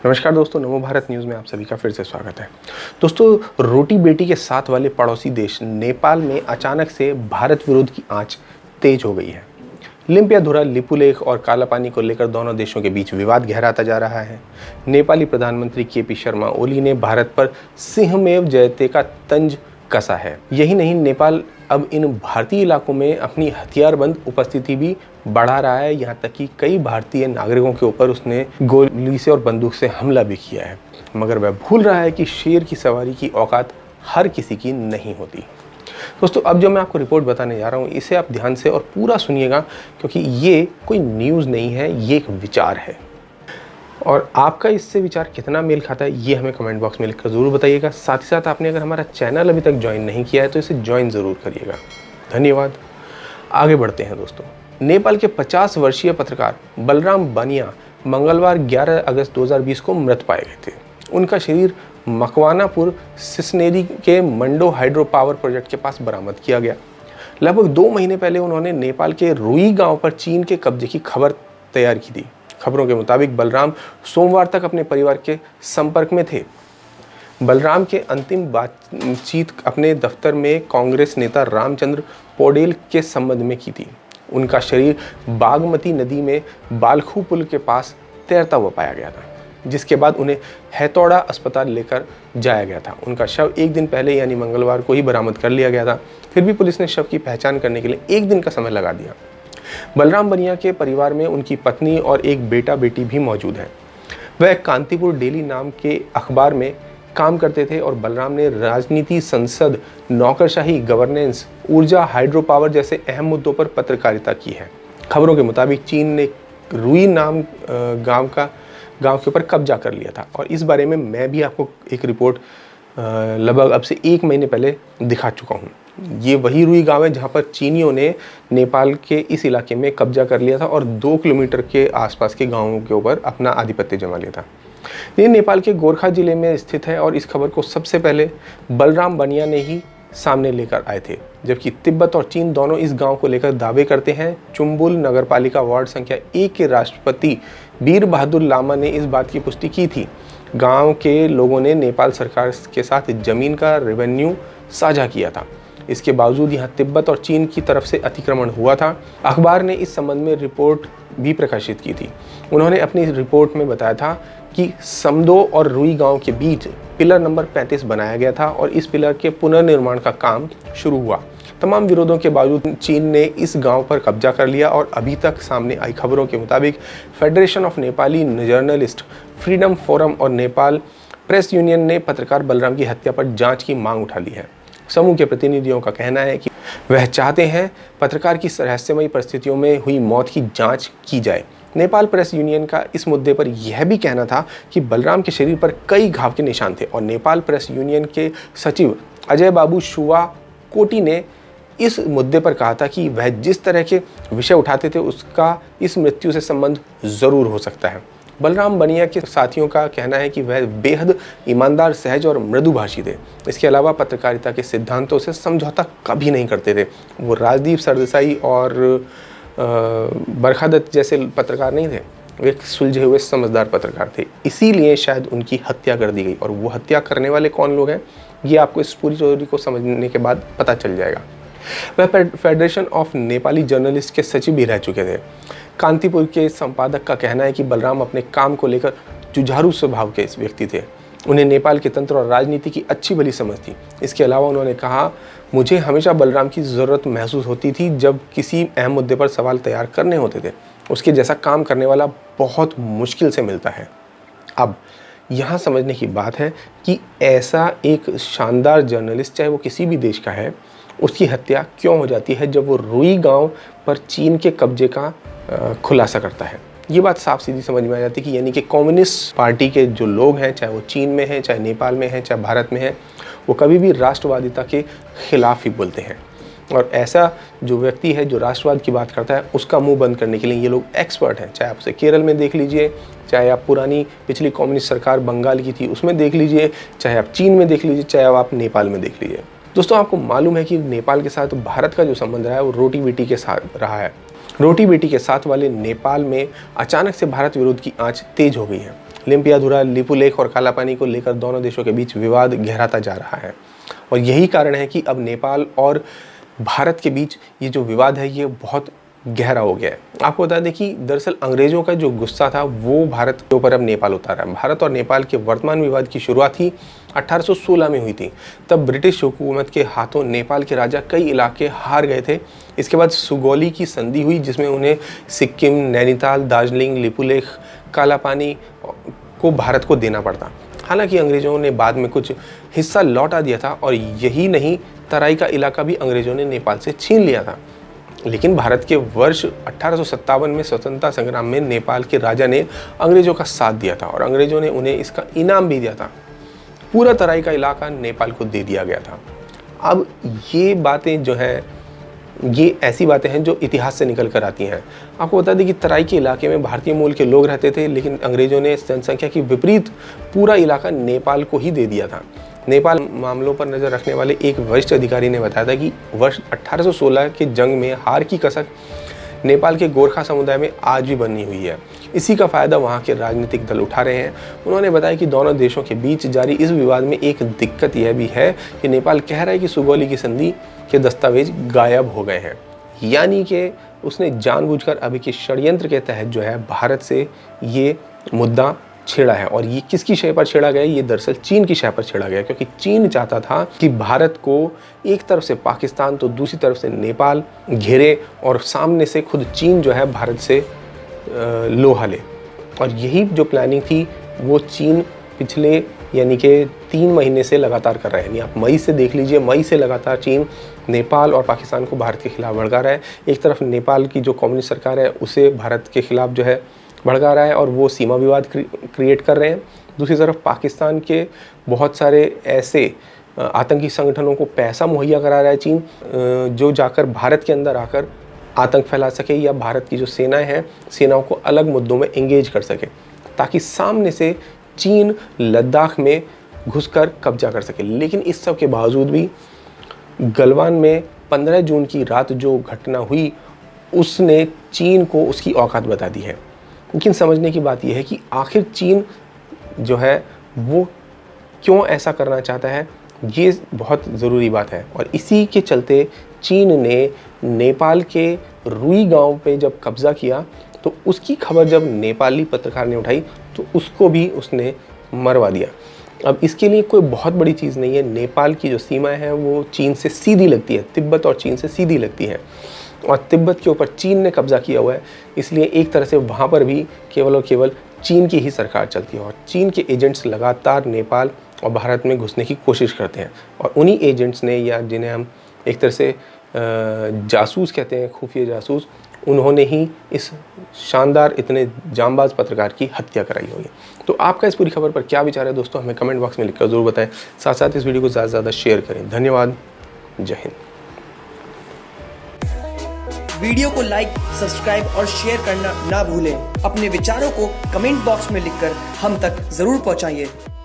नमस्कार दोस्तों, नमो भारत न्यूज़ में आप सभी का फिर से स्वागत है। दोस्तों, रोटी बेटी के साथ वाले पड़ोसी देश नेपाल में अचानक से भारत विरोध की आंच तेज हो गई है। लिम्पियाधुरा, लिपुलेख और कालापानी को लेकर दोनों देशों के बीच विवाद गहराता जा रहा है। नेपाली प्रधानमंत्री केपी शर्मा ओली ने भारत पर सिंहमेव जयते का तंज कसा है। यही नहीं, नेपाल अब इन भारतीय इलाकों में अपनी हथियारबंद उपस्थिति भी बढ़ा रहा है। यहाँ तक कि कई भारतीय नागरिकों के ऊपर उसने गोली से और बंदूक से हमला भी किया है। मगर वह भूल रहा है कि शेर की सवारी की औकात हर किसी की नहीं होती। दोस्तों, अब जो मैं आपको रिपोर्ट बताने जा रहा हूँ, इसे आप ध्यान से और पूरा सुनिएगा, क्योंकि ये कोई न्यूज़ नहीं है, ये एक विचार है। और आपका इससे विचार कितना मेल खाता है, ये हमें कमेंट बॉक्स में लिखकर ज़रूर बताइएगा। साथ ही साथ आपने अगर हमारा चैनल अभी तक ज्वाइन नहीं किया है तो इसे ज्वाइन ज़रूर करिएगा। धन्यवाद। आगे बढ़ते हैं दोस्तों। नेपाल के 50 वर्षीय पत्रकार बलराम बनिया मंगलवार 11 अगस्त 2020 को मृत पाए गए थे। उनका शरीर मकवानापुर सिसनेरी के मंडो हाइड्रो पावर प्रोजेक्ट के पास बरामद किया गया। लगभग 2 महीने पहले उन्होंने नेपाल के रुई गांव पर चीन के कब्जे की खबर तैयार की थी। खबरों के मुताबिक बलराम सोमवार तक अपने परिवार के संपर्क में थे। बलराम के अंतिम बातचीत अपने दफ्तर में कांग्रेस नेता रामचंद्र पौडेल के संबंध में की थी। उनका शरीर बागमती नदी में बालखू पुल के पास तैरता हुआ पाया गया था, जिसके बाद उन्हें हैतौड़ा अस्पताल लेकर जाया गया था। उनका शव एक दिन पहले यानी मंगलवार को ही बरामद कर लिया गया था। फिर भी पुलिस ने शव की पहचान करने के लिए 1 दिन का समय लगा दिया। बलराम बनिया के परिवार में उनकी पत्नी और एक बेटा बेटी भी मौजूद है। वह कांतिपुर डेली नाम के अखबार में काम करते थे और बलराम ने राजनीति, संसद, नौकरशाही, गवर्नेंस, ऊर्जा, हाइड्रो पावर जैसे अहम मुद्दों पर पत्रकारिता की है। खबरों के मुताबिक चीन ने रुई नाम गांव के ऊपर कब्जा कर लिया था और इस बारे में मैं भी आपको एक रिपोर्ट लगभग अब से 1 महीने पहले दिखा चुका हूँ। ये वही रुई गांव है जहाँ पर चीनियों ने नेपाल के इस इलाके में कब्जा कर लिया था और 2 किलोमीटर के आसपास के गांवों के ऊपर अपना आधिपत्य जमा लिया था। ये नेपाल के गोरखा जिले में स्थित है और इस खबर को सबसे पहले बलराम बनिया ने ही सामने लेकर आए थे, जबकि तिब्बत और चीन दोनों इस गांव को लेकर दावे करते हैं। चुम्बुल नगरपालिका वार्ड संख्या 1 के राष्ट्रपति वीर बहादुर लामा ने इस बात की पुष्टि की थी। गांव के लोगों ने नेपाल सरकार के साथ जमीन का रेवेन्यू साझा किया था। इसके बावजूद यहाँ तिब्बत और चीन की तरफ से अतिक्रमण हुआ था। अखबार ने इस संबंध में रिपोर्ट भी प्रकाशित की थी। उन्होंने अपनी रिपोर्ट में बताया था कि समदो और रुई गांव के बीच पिलर नंबर 35 बनाया गया था और इस पिलर के पुनर्निर्माण का काम शुरू हुआ। तमाम विरोधों के बावजूद चीन ने इस गांव पर कब्जा कर लिया और अभी तक सामने आई खबरों के मुताबिक federation of Nepali journalist, freedom forum और नेपाल प्रेस यूनियन ने पत्रकार बलराम की हत्या पर जांच की मांग उठा ली है। समूह के प्रतिनिधियों का कहना है कि वह चाहते हैं पत्रकार की रहस्यमयी परिस्थितियों में हुई मौत की जांच की जाए। नेपाल प्रेस यूनियन का इस मुद्दे पर यह भी कहना था कि बलराम के शरीर पर कई घाव के निशान थे और नेपाल प्रेस यूनियन के सचिव अजय बाबू शुवा कोटी ने इस मुद्दे पर कहा था कि वह जिस तरह के विषय उठाते थे उसका इस मृत्यु से संबंध ज़रूर हो सकता है। बलराम बनिया के साथियों का कहना है कि वह बेहद ईमानदार, सहज और मृदुभाषी थे। इसके अलावा पत्रकारिता के सिद्धांतों से समझौता कभी नहीं करते थे। वो राजदीप सरदेसाई और बरखा दत्त जैसे पत्रकार नहीं थे, वे एक सुलझे हुए समझदार पत्रकार थे। इसीलिए शायद उनकी हत्या कर दी गई और वो हत्या करने वाले कौन लोग हैं, ये आपको इस पूरी स्टोरी को समझने के बाद पता चल जाएगा। वह फेडरेशन ऑफ नेपाली जर्नलिस्ट के सचिव भी रह चुके थे। कांतिपुर के संपादक का कहना है कि बलराम अपने काम को लेकर जुझारू स्वभाव के व्यक्ति थे। उन्हें नेपाल के तंत्र और राजनीति की अच्छी भली समझ थी। इसके अलावा उन्होंने कहा, मुझे हमेशा बलराम की ज़रूरत महसूस होती थी जब किसी अहम मुद्दे पर सवाल तैयार करने होते थे। उसके जैसा काम करने वाला बहुत मुश्किल से मिलता है। अब यहाँ समझने की बात है कि ऐसा एक शानदार जर्नलिस्ट, चाहे वो किसी भी देश का है, उसकी हत्या क्यों हो जाती है जब वो रुई गांव पर चीन के कब्जे का खुलासा करता है। ये बात साफ सीधी समझ में आ जाती है कि यानी कि कम्युनिस्ट पार्टी के जो लोग हैं, चाहे वो चीन में हैं, चाहे नेपाल में हैं, चाहे भारत में हैं, वो कभी भी राष्ट्रवादिता के खिलाफ ही बोलते हैं। और ऐसा जो व्यक्ति है जो राष्ट्रवाद की बात करता है, उसका मुंह बंद करने के लिए ये लोग एक्सपर्ट हैं। चाहे आप उसे केरल में देख लीजिए, चाहे आप पुरानी पिछली कम्युनिस्ट सरकार बंगाल की थी उसमें देख लीजिए, चाहे आप चीन में देख लीजिए, चाहे आप नेपाल में देख लीजिए। दोस्तों, आपको मालूम है कि नेपाल के साथ भारत का जो संबंध रहा है वो रोटी बेटी के साथ रहा है। रोटी बेटी के साथ वाले नेपाल में अचानक से भारत विरोध की आंच तेज हो गई है। लिम्पियाधुरा, लिपुलेख और कालापानी को लेकर दोनों देशों के बीच विवाद गहराता जा रहा है और यही कारण है कि अब नेपाल और भारत के बीच ये जो विवाद है ये बहुत गहरा हो गया है। आपको बता दें कि दरअसल अंग्रेजों का जो गुस्सा था वो भारत के ऊपर अब नेपाल उतारा है। भारत और नेपाल के वर्तमान विवाद की शुरुआत ही 1816 में हुई थी। तब ब्रिटिश हुकूमत के हाथों नेपाल के राजा कई इलाके हार गए थे। इसके बाद सुगौली की संधि हुई जिसमें उन्हें सिक्किम, नैनीताल, दार्जिलिंग, लिपुलेख, कालापानी को भारत को देना पड़ता। हालांकि अंग्रेजों ने बाद में कुछ हिस्सा लौटा दिया था और यही नहीं, तराई का इलाका भी अंग्रेजों ने नेपाल से छीन लिया था। लेकिन भारत के वर्ष 1857 में स्वतंत्रता संग्राम में नेपाल के राजा ने अंग्रेजों का साथ दिया था और अंग्रेजों ने उन्हें इसका इनाम भी दिया था। पूरा तराई का इलाका नेपाल को दे दिया गया था। अब ये बातें जो हैं, ये ऐसी बातें हैं जो इतिहास से निकल कर आती हैं। आपको बता दें कि तराई के इलाके में भारतीय मूल के लोग रहते थे, लेकिन अंग्रेजों ने जनसंख्या की विपरीत पूरा इलाका नेपाल को ही दे दिया था। नेपाल मामलों पर नज़र रखने वाले एक वरिष्ठ अधिकारी ने बताया था कि वर्ष 1816 के जंग में हार की कसक नेपाल के गोरखा समुदाय में आज भी बनी हुई है। इसी का फ़ायदा वहाँ के राजनीतिक दल उठा रहे हैं। उन्होंने बताया कि दोनों देशों के बीच जारी इस विवाद में एक दिक्कत यह भी है कि नेपाल कह रहा है कि सुगौली की संधि के दस्तावेज गायब हो गए हैं, यानी कि उसने जानबूझकर अभी के षड्यंत्र के तहत जो है भारत से ये मुद्दा छेड़ा है। और ये किसकी शय पर छेड़ा गया? ये दरअसल चीन की शय पर छेड़ा गया, क्योंकि चीन चाहता था कि भारत को एक तरफ से पाकिस्तान तो दूसरी तरफ से नेपाल घेरे और सामने से खुद चीन जो है भारत से लोहा ले। और यही जो प्लानिंग थी वो चीन पिछले यानी कि 3 महीने से लगातार कर रहा है। यानी आप मई से देख लीजिए, मई से लगातार चीन नेपाल और पाकिस्तान को भारत के खिलाफ भड़का रहा है। एक तरफ नेपाल की जो कम्युनिस्ट सरकार है उसे भारत के खिलाफ जो है भड़का रहा है और वो सीमा विवाद क्रिएट कर रहे हैं। दूसरी तरफ पाकिस्तान के बहुत सारे ऐसे आतंकी संगठनों को पैसा मुहैया करा रहा है चीन, जो जाकर भारत के अंदर आकर आतंक फैला सके या भारत की जो सेनाएं हैं, सेनाओं को अलग मुद्दों में एंगेज कर सके, ताकि सामने से चीन लद्दाख में घुसकर कब्जा कर सके। लेकिन इस सब के बावजूद भी गलवान में 15 जून की रात जो घटना हुई उसने चीन को उसकी औकात बता दी है। लेकिन समझने की बात यह है कि आखिर चीन जो है वो क्यों ऐसा करना चाहता है, ये बहुत ज़रूरी बात है। और इसी के चलते चीन ने नेपाल के रुई गांव पे जब कब्ज़ा किया तो उसकी खबर जब नेपाली पत्रकार ने उठाई तो उसको भी उसने मरवा दिया। अब इसके लिए कोई बहुत बड़ी चीज़ नहीं है। नेपाल की जो सीमा है वो चीन से सीधी लगती है, तिब्बत और चीन से सीधी लगती है और तिब्बत के ऊपर चीन ने कब्जा किया हुआ है, इसलिए एक तरह से वहाँ पर भी केवल और केवल चीन की ही सरकार चलती है। और चीन के एजेंट्स लगातार नेपाल और भारत में घुसने की कोशिश करते हैं और उन्हीं एजेंट्स ने, या जिन्हें हम एक तरह से जासूस कहते हैं, खुफिया जासूस, उन्होंने ही इस शानदार इतने जांबाज पत्रकार की हत्या कराई हुई है। तो आपका इस पूरी खबर पर क्या विचार है दोस्तों, हमें कमेंट बॉक्स में लिखकर ज़रूर बताएं। साथ साथ इस वीडियो को ज़्यादा से ज़्यादा शेयर करें। धन्यवाद। जय हिंद। वीडियो को लाइक, सब्सक्राइब और शेयर करना ना भूलें। अपने विचारों को कमेंट बॉक्स में लिखकर हम तक जरूर पहुंचाइए।